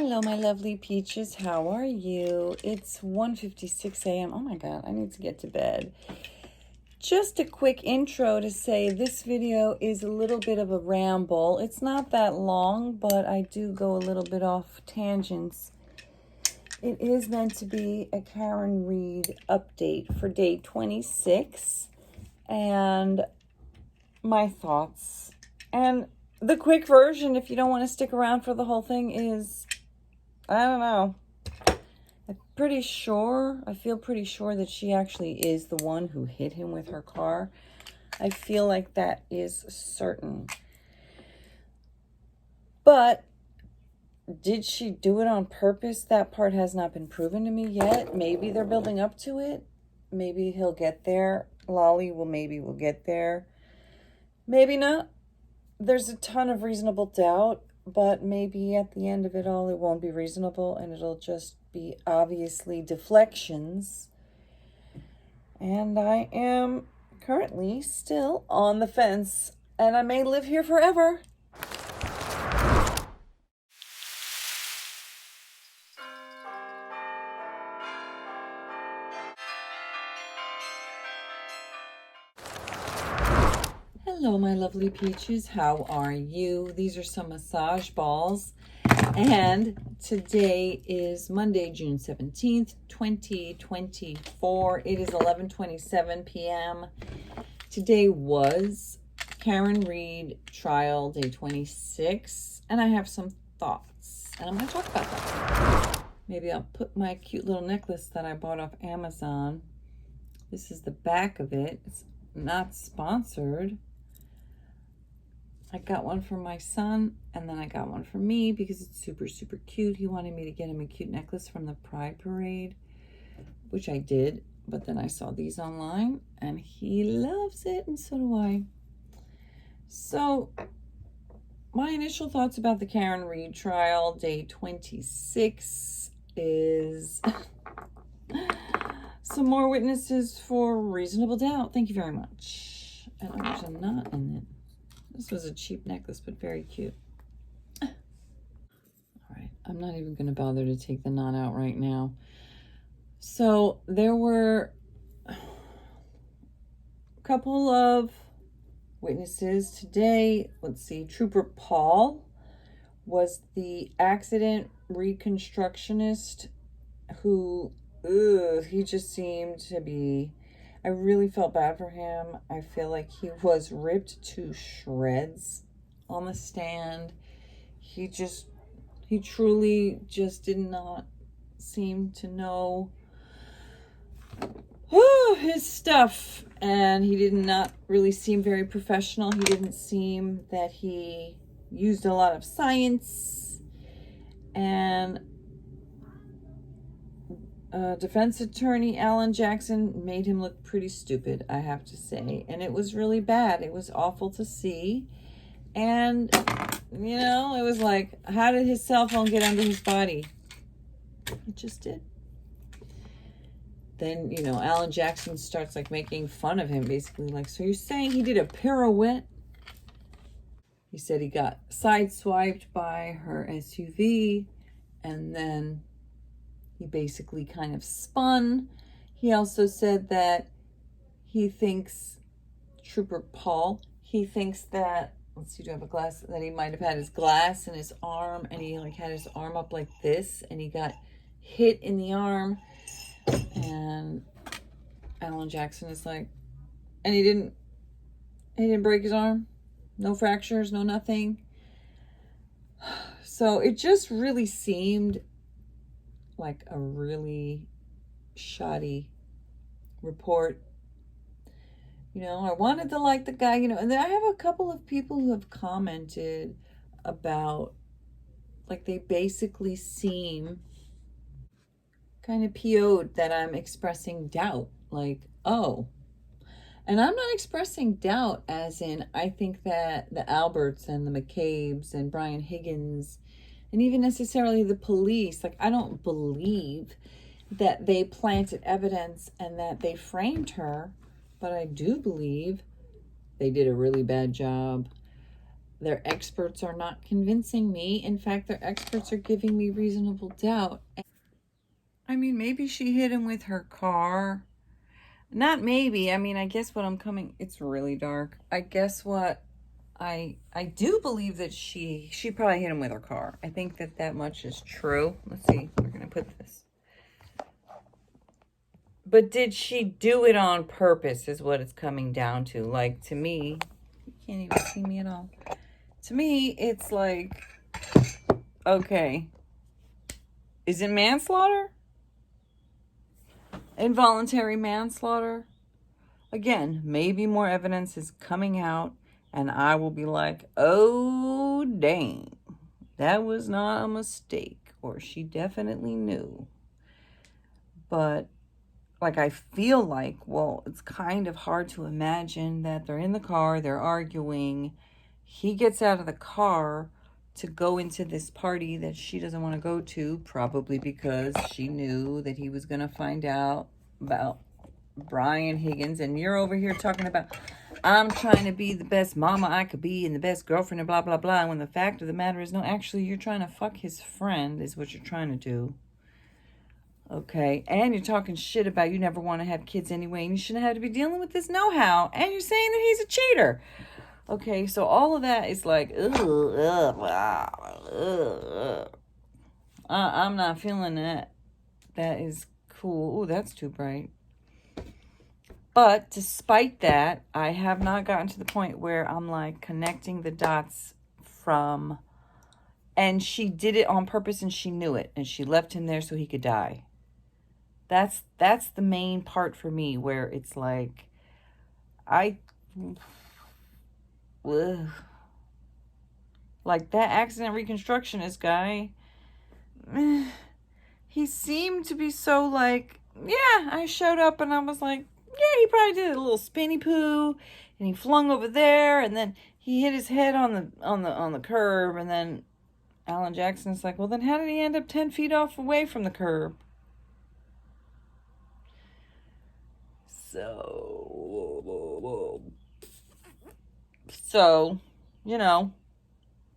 Hello, my lovely peaches. How are you? It's 1:56 a.m. Oh my God, I need to get to bed. Just a quick intro to say this video is a little bit of a ramble. It's not that long, but I do go a little bit off tangents. It is meant to be a Karen Reed update for day 26 and my thoughts. And the quick version, if you don't want to stick around for the whole thing, is, I don't know. I feel pretty sure that she actually is the one who hit him with her car. I feel like that is certain. But did she do it on purpose? That part has not been proven to me yet. Maybe they're building up to it. Maybe he'll get there. Lolly will get there. Maybe not. There's a ton of reasonable doubt, but maybe at the end of it all, it won't be reasonable and it'll just be obviously deflections. And I am currently still on the fence, and I may live here forever. Hello, my lovely peaches. How are you? These are some massage balls. And today is Monday, June 17th, 2024. It is 11:27 p.m. Today was Karen Reed trial day 26. And I have some thoughts. And I'm going to talk about that. Maybe I'll put my cute little necklace that I bought off Amazon. This is the back of it. It's not sponsored. I got one for my son, and then I got one for me because it's super, super cute. He wanted me to get him a cute necklace from the Pride Parade, which I did. But then I saw these online, and he loves it, and so do I. So my initial thoughts about the Karen Reed trial, day 26, is some more witnesses for reasonable doubt. Thank you very much. And there's a knot in it. This was a cheap necklace, but very cute. All right, I'm not even going to bother to take the knot out right now. So there were a couple of witnesses today. Let's see, Trooper Paul was the accident reconstructionist who, he just seemed to be, I really felt bad for him. I feel like he was ripped to shreds on the stand. He truly just did not seem to know his stuff. And he did not really seem very professional. He didn't seem that he used a lot of science. And defense attorney Alan Jackson made him look pretty stupid, I have to say. And it was really bad. It was awful to see. And, you know, it was like, how did his cell phone get under his body? It just did. Then, you know, Alan Jackson starts like making fun of him, basically. Like, so you're saying he did a pirouette? He said he got sideswiped by her SUV, and then he basically kind of spun. He also said that he thinks, Trooper Paul, he thinks that, let's see, do I have a glass? That he might have had his glass in his arm, and he like had his arm up like this, and he got hit in the arm. And Alan Jackson is like, and he didn't break his arm. No fractures, no nothing. So it just really seemed like a really shoddy report. You know, I wanted to like the guy, you know, and then I have a couple of people who have commented about, like, they basically seem kind of PO'd that I'm expressing doubt. Like, oh. And I'm not expressing doubt as in, I think that the Alberts and the McCabe's and Brian Higgins and even necessarily the police, like, I don't believe that they planted evidence and that they framed her, but I do believe they did a really bad job. Their experts are not convincing me. In fact, their experts are giving me reasonable doubt. I mean, maybe she hit him with her car. Not maybe. I mean, I guess what I'm coming, it's really dark. I guess what I do believe that she probably hit him with her car. I think that much is true. Let's see. We're going to put this. But did she do it on purpose is what it's coming down to. Like, to me, you can't even see me at all. To me, it's like, okay, is it manslaughter? Involuntary manslaughter? Again, maybe more evidence is coming out and I will be like, oh, dang, that was not a mistake. Or she definitely knew. But like, I feel like, well, it's kind of hard to imagine that they're in the car, they're arguing. He gets out of the car to go into this party that she doesn't want to go to, probably because she knew that he was going to find out about Brian Higgins. And you're over here talking about, I'm trying to be the best mama I could be and the best girlfriend and blah, blah, blah. And when the fact of the matter is, no, actually, you're trying to fuck his friend is what you're trying to do. Okay, and you're talking shit about you never want to have kids anyway, and you shouldn't have to be dealing with this know-how, and you're saying that he's a cheater. Okay, so all of that is like, I'm not feeling that. That is cool. Ooh, that's too bright. But despite that, I have not gotten to the point where I'm like connecting the dots from, and she did it on purpose and she knew it, and she left him there so he could die. That's the main part for me, where it's like, like that accident reconstructionist guy, he seemed to be so like, yeah, I showed up and I was like, yeah, he probably did a little spinny poo and he flung over there and then he hit his head on the curb, and then Alan Jackson's like, well, then how did he end up 10 feet off away from the curb? So, you know,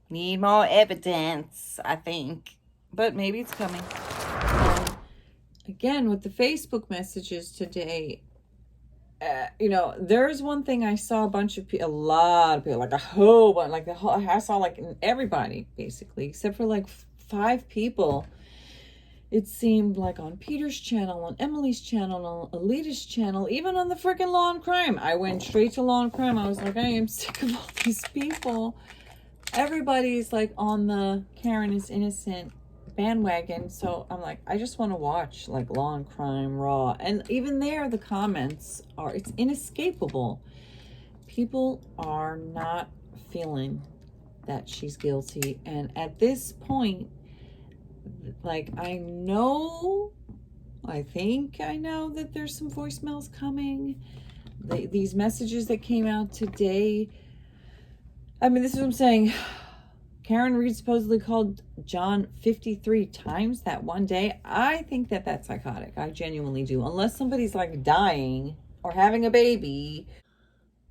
need more evidence, I think. But maybe it's coming. Again, with the Facebook messages today, you know, there's one thing I saw a lot of people, like a whole bunch, like I saw like everybody basically, except for like 5 people. It seemed like on Peter's channel, on Emily's channel, on Alita's channel, even on the freaking Law and Crime. I went straight to Law and Crime. I was like, I am sick of all these people. Everybody's like on the Karen is innocent bandwagon. So I'm like, I just want to watch like Law and Crime Raw. And even there, the comments are, it's inescapable. People are not feeling that she's guilty. And at this point, like, I think I know that there's some voicemails coming. These messages that came out today. I mean, this is what I'm saying. Karen Reed supposedly called John 53 times that one day. I think that that's psychotic. I genuinely do. Unless somebody's like dying or having a baby.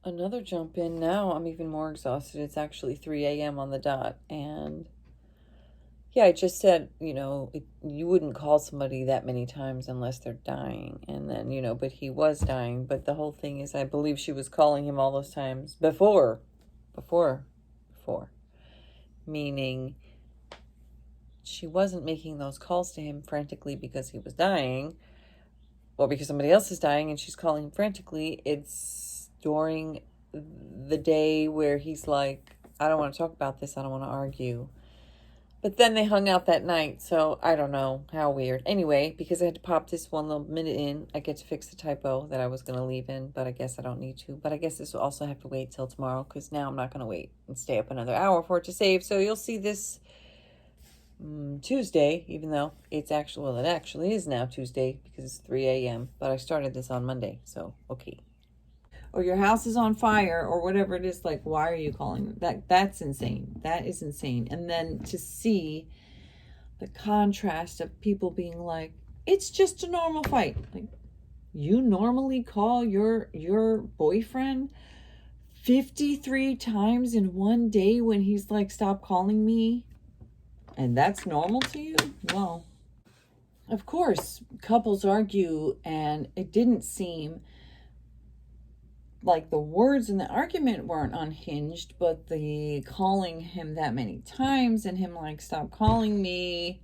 Another jump in now. I'm even more exhausted. It's actually 3 a.m. on the dot. And yeah, I just said, you know, you wouldn't call somebody that many times unless they're dying. And then, you know, but he was dying. But the whole thing is, I believe she was calling him all those times before. Meaning she wasn't making those calls to him frantically because he was dying or because somebody else is dying and she's calling him frantically. It's during the day where he's like, I don't want to talk about this. I don't want to argue. But then they hung out that night, so I don't know. How weird. Anyway, because I had to pop this one little minute in, I get to fix the typo that I was going to leave in, but I guess I don't need to. But I guess this will also have to wait till tomorrow, because now I'm not going to wait and stay up another hour for it to save. So you'll see this Tuesday, even though it's actually, well, it actually is now Tuesday, because it's 3 a.m., but I started this on Monday, so okay. Or your house is on fire or whatever it is, like, why are you calling that's insane. That is insane. And then to see the contrast of people being like, it's just a normal fight. Like, you normally call your boyfriend 53 times in one day when he's like, stop calling me. And that's normal to you? Well, of course, couples argue, and it didn't seem like the words in the argument weren't unhinged, but the calling him that many times and him like, stop calling me.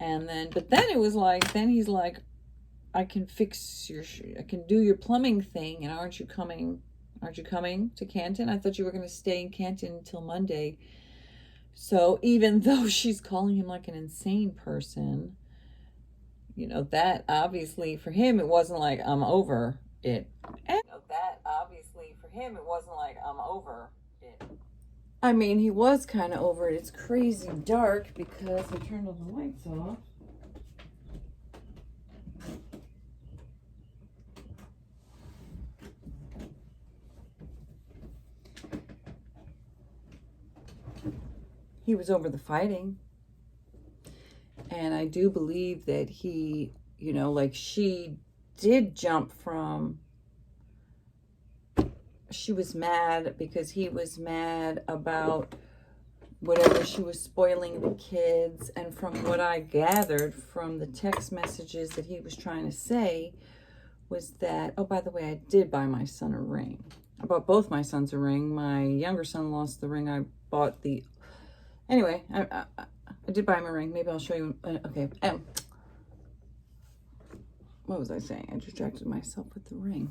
And then, but then it was like, then he's like, I can do your plumbing thing. And aren't you coming to Canton? I thought you were going to stay in Canton until Monday. So even though she's calling him like an insane person, you know, that obviously for him, it wasn't like, I'm over it. And that obviously for him, it wasn't like, I'm over it. I mean, he was kind of over it. It's crazy dark because I turned all the lights off. He was over the fighting. And I do believe that he, you know, like she did jump from, she was mad because he was mad about whatever she was spoiling the kids. And from what I gathered from the text messages that he was trying to say was that, oh, by the way, I did buy my son a ring. I bought both my sons a ring. My younger son lost the ring. I bought the, anyway, I did buy him a ring. Maybe I'll show you. Okay. What was I saying? I distracted myself with the ring.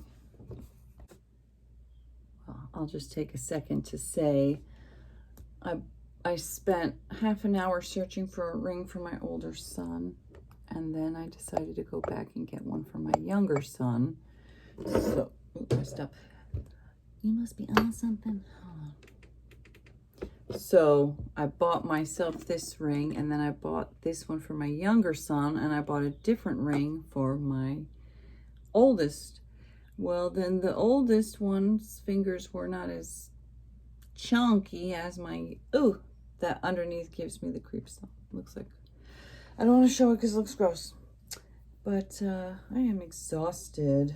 Well, I'll just take a second to say I spent half an hour searching for a ring for my older son. And then I decided to go back and get one for my younger son. So, stop. You must be on something. Hold on. So I bought myself this ring, and then I bought this one for my younger son, and I bought a different ring for my oldest. Well, then the oldest one's fingers were not as chunky as my, ooh, that underneath gives me the creeps though. Looks like, I don't want to show it because it looks gross. But I am exhausted,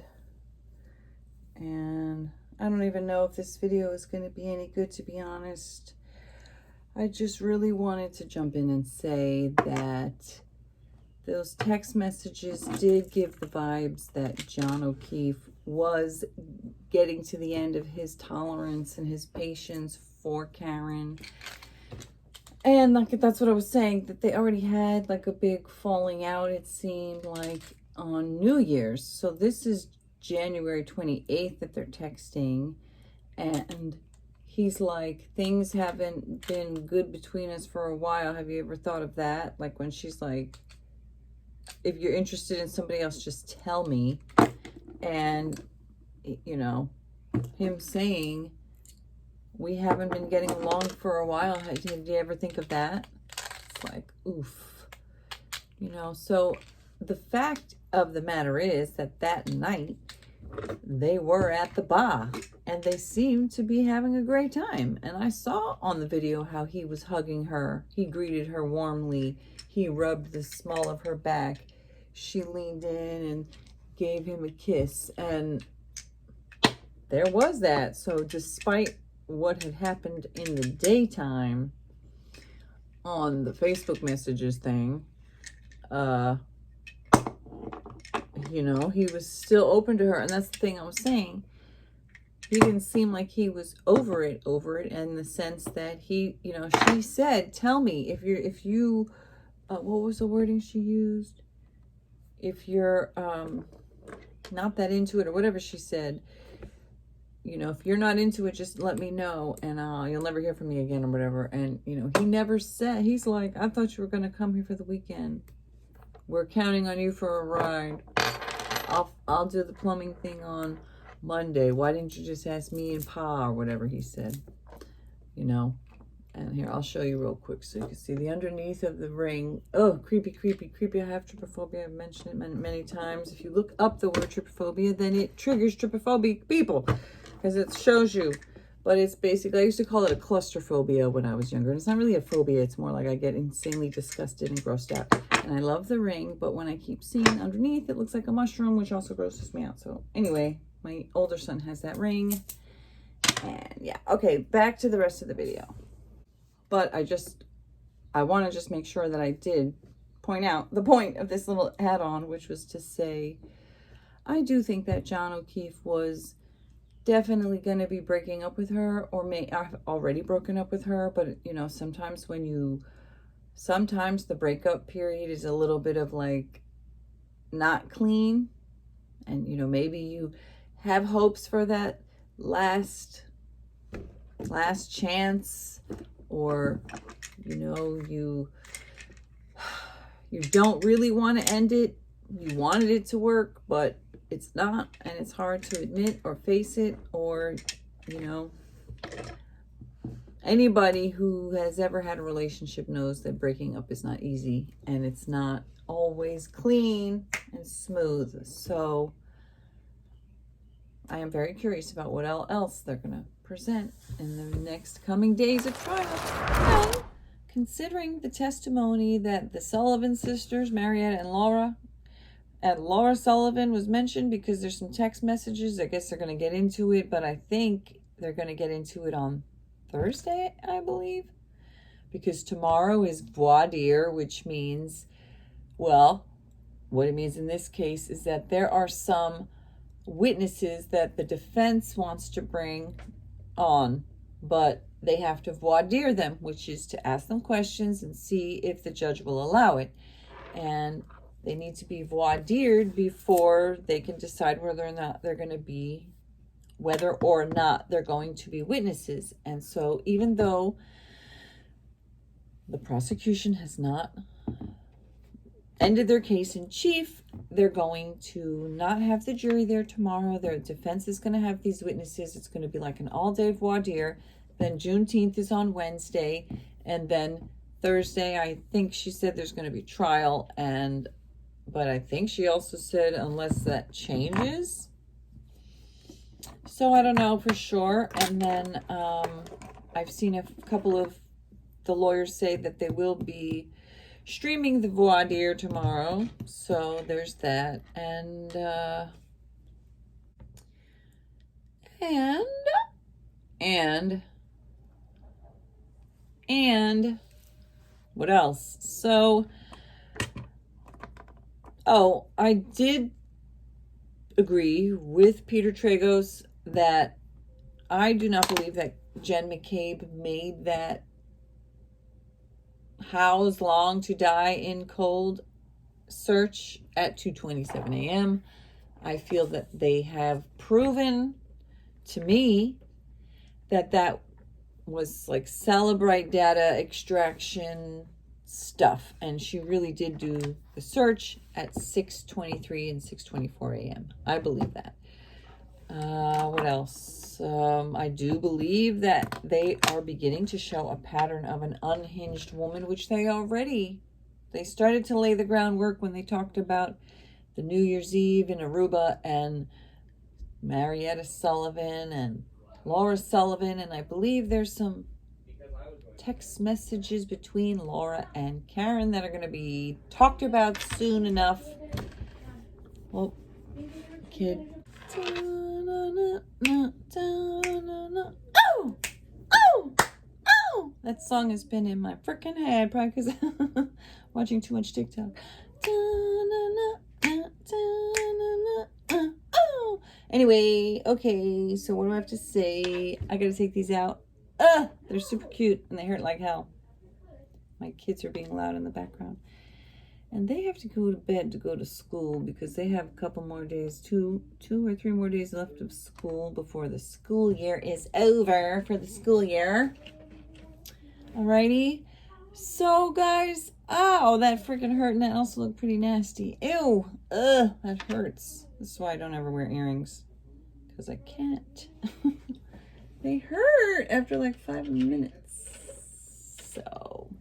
and I don't even know if this video is going to be any good, to be honest. I just really wanted to jump in and say that those text messages did give the vibes that John O'Keefe was getting to the end of his tolerance and his patience for Karen. And like, that's what I was saying, that they already had like a big falling out, it seemed like, on New Year's. So this is January 28th that they're texting, and he's like, things haven't been good between us for a while. Have you ever thought of that? Like when she's like, if you're interested in somebody else, just tell me. And, you know, him saying, we haven't been getting along for a while. Did you ever think of that? It's like, oof. You know, so the fact of the matter is that night they were at the bar and they seemed to be having a great time. And I saw on the video how he was hugging her. He greeted her warmly. He rubbed the small of her back. She leaned in and gave him a kiss. And there was that. So despite what had happened in the daytime on the Facebook messages thing, you know, he was still open to her. And that's the thing I was saying. He didn't seem like he was over it in the sense that he, you know, she said, tell me if you, what was the wording she used? If you're not that into it, or whatever she said, you know, if you're not into it, just let me know, and you'll never hear from me again, or whatever. And, you know, he never said, he's like, I thought you were going to come here for the weekend. We're counting on you for a ride. I'll do the plumbing thing on Monday. Why didn't you just ask me and Pa, or whatever he said, you know? And here, I'll show you real quick so you can see the underneath of the ring. Oh, creepy, creepy, creepy. I have trypophobia. I've mentioned it many times. If you look up the word trypophobia, then it triggers trypophobic people because it shows you. But it's basically, I used to call it a claustrophobia when I was younger. And it's not really a phobia. It's more like I get insanely disgusted and grossed out. And I love the ring, but when I keep seeing underneath, it looks like a mushroom, which also grosses me out. So anyway, my older son has that ring. And yeah, okay, back to the rest of the video. But I want to just make sure that I did point out the point of this little add-on, which was to say, I do think that John O'Keefe was definitely going to be breaking up with her, or may have already broken up with her. But, you know, sometimes the breakup period is a little bit of like not clean. And, you know, maybe you have hopes for that last chance, or, you know, you don't really want to end it. You wanted it to work, but it's not, and it's hard to admit or face it. Or, you know, anybody who has ever had a relationship knows that breaking up is not easy, and it's not always clean and smooth. So I am very curious about what else they're going to present in the next coming days of trial. And considering the testimony that the Sullivan sisters, Marietta and Laura Sullivan was mentioned, because there's some text messages. I guess they're going to get into it, but I think they're going to get into it on Thursday, I believe, because tomorrow is voir dire, which means, well, what it means in this case is that there are some witnesses that the defense wants to bring on, but they have to voir dire them, which is to ask them questions and see if the judge will allow it. And they need to be voir dired before they can decide whether or not they're going to be witnesses. And so even though the prosecution has not ended their case in chief, they're going to not have the jury there tomorrow. Their defense is going to have these witnesses. It's going to be like an all-day voir dire. Then Juneteenth is on Wednesday, and then Thursday, I think she said there's going to be trial, but I think she also said unless that changes. So I don't know for sure. And then I've seen a couple of the lawyers say that they will be streaming the voir dire tomorrow. So there's that. And what else? So, I did agree with Peter Tragos that I do not believe that Jen McCabe made that "How's long to die in cold" search at 2:27 a.m. I feel that they have proven to me that was like Celebrite data extraction stuff, and she really did do the search at 6:23 and 6:24 a.m. I believe that. What else? I do believe that they are beginning to show a pattern of an unhinged woman, which they started to lay the groundwork when they talked about the New Year's Eve in Aruba and Marietta Sullivan and Laura Sullivan. And I believe there's some text messages between Laura and Karen that are going to be talked about soon enough. Well, kid. Oh! That song has been in my freaking head, probably because watching too much TikTok. Anyway, okay, so what do I have to say? I gotta take these out. They're super cute and they hurt like hell. My kids are being loud in the background. And they have to go to bed to go to school because they have a couple more days, two or three more days left of school before the school year is over for the school year. Alrighty. So, guys, that freaking hurt, and that also looked pretty nasty. Ew. That hurts. This is why I don't ever wear earrings, because I can't. They hurt after like 5 minutes. So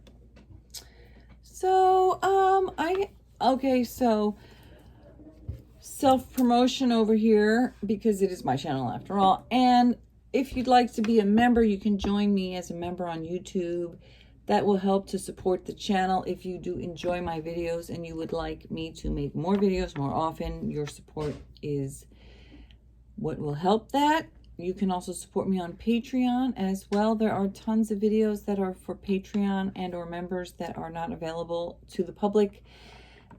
self-promotion over here, because it is my channel after all. And if you'd like to be a member, you can join me as a member on YouTube. That will help to support the channel. If you do enjoy my videos and you would like me to make more videos more often, your support is what will help that. you can also support me on Patreon as well. There are tons of videos that are for Patreon and or members that are not available to the public.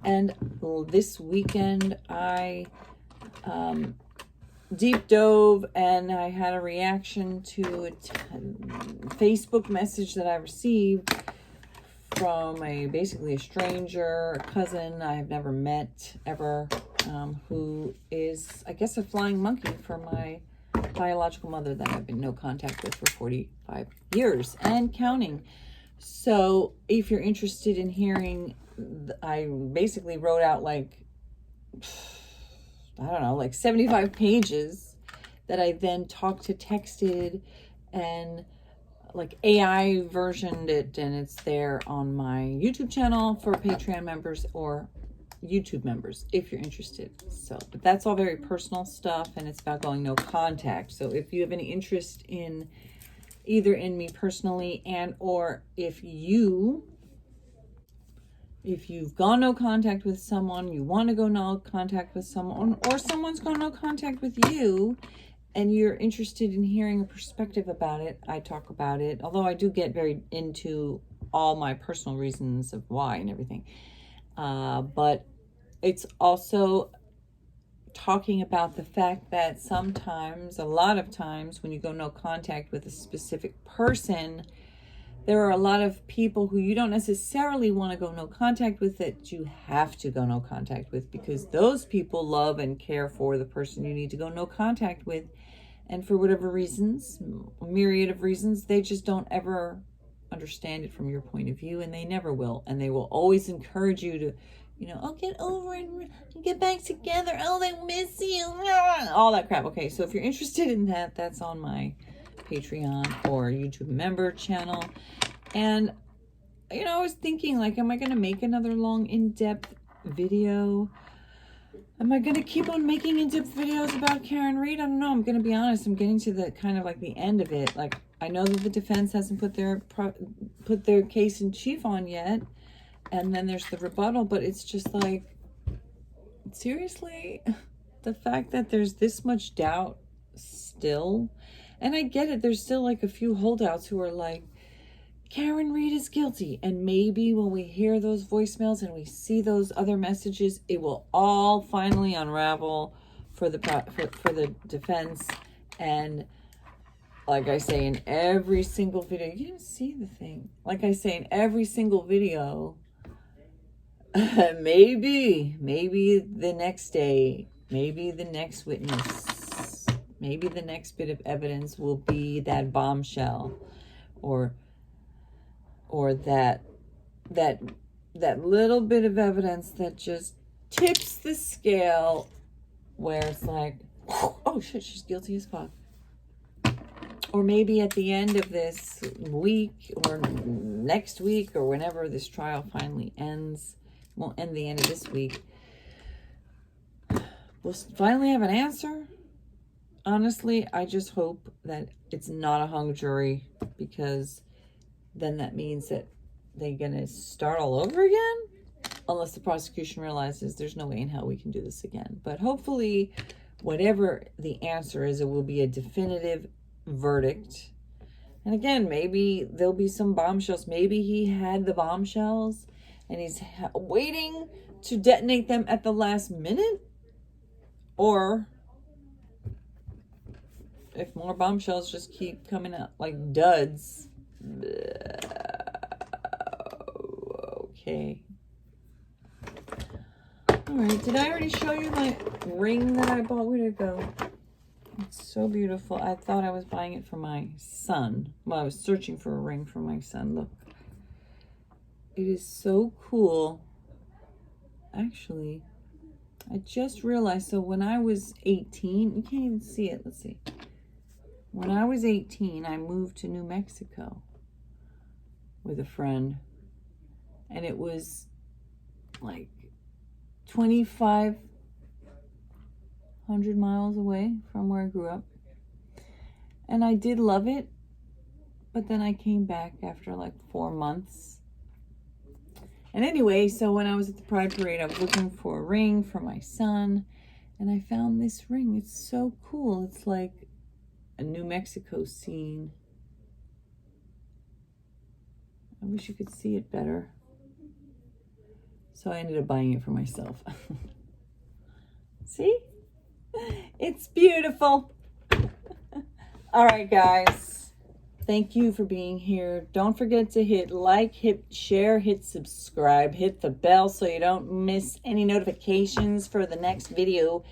And this weekend I deep dove and I had a reaction to a Facebook message that I received from basically a stranger, a cousin I have never met ever, who is, I guess, a flying monkey for my biological mother that I've been in no contact with for 45 years and counting. So if you're interested in hearing, I basically wrote out like, I don't know, like 75 pages that I then texted and like AI versioned it, and it's there on my YouTube channel for Patreon members or YouTube members if you're interested. So, but that's all very personal stuff, and it's about going no contact. So if you have any interest in either in me personally, and or if you've gone no contact with someone, you want to go no contact with someone, or someone's gone no contact with you, and you're interested in hearing a perspective about it, I talk about it. Although I do get very into all my personal reasons of why and everything. But it's also talking about the fact that sometimes, a lot of times, when you go no contact with a specific person, there are a lot of people who you don't necessarily want to go no contact with that you have to go no contact with, because those people love and care for the person you need to go no contact with. And for whatever reasons, a myriad of reasons, they just don't ever understand it from your point of view, and they never will. And they will always encourage you to, oh, get over it and get back together. Oh, they miss you. All that crap. Okay, so if you're interested in that, that's on my Patreon or YouTube member channel. And, I was thinking, like, am I going to make another long, in-depth video? Am I going to keep on making in-depth videos about Karen Read? I don't know. I'm going to be honest. I'm getting to the kind of like the end of it. Like, I know that the defense hasn't put their case in chief on yet. And then there's the rebuttal. But it's just like, seriously? The fact that there's this much doubt still. And I get it. There's still like a few holdouts who are like, Karen Read is guilty. And maybe when we hear those voicemails and we see those other messages, it will all finally unravel for the defense. And like I say in every single video, you didn't see the thing. Like I say in every single video, maybe the next day, maybe the next witness, maybe the next bit of evidence will be that bombshell, or that little bit of evidence that just tips the scale, where it's like, oh shit, she's guilty as fuck. Or maybe at the end of this week or next week or whenever this trial finally ends, won't end the end of this week, we'll finally have an answer. Honestly, I just hope that it's not a hung jury, because then that means that they're going to start all over again, unless the prosecution realizes there's no way in hell we can do this again. But hopefully, whatever the answer is, it will be a definitive verdict. And again, maybe there'll be some bombshells. Maybe he had the bombshells and he's waiting to detonate them at the last minute. Or if more bombshells just keep coming out like duds. Okay. All right. Did I already show you my ring that I bought? Where did it go? It's so beautiful. I thought I was buying it for my son. Well, I was searching for a ring for my son. Look. It is so cool. Actually, I just realized, so when I was 18, you can't even see it. Let's see. When I was 18, I moved to New Mexico with a friend. And it was like 2,500 miles away from where I grew up. And I did love it. But then I came back after like 4 months. And anyway, so when I was at the Pride Parade, I was looking for a ring for my son. And I found this ring. It's so cool. It's like a New Mexico scene. I wish you could see it better. So I ended up buying it for myself. See? It's beautiful. All right, guys. Thank you for being here. Don't forget to hit like, hit share, hit subscribe, hit the bell so you don't miss any notifications for the next video.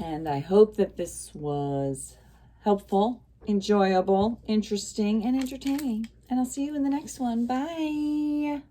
And I hope that this was helpful, enjoyable, interesting, and entertaining. And I'll see you in the next one. Bye.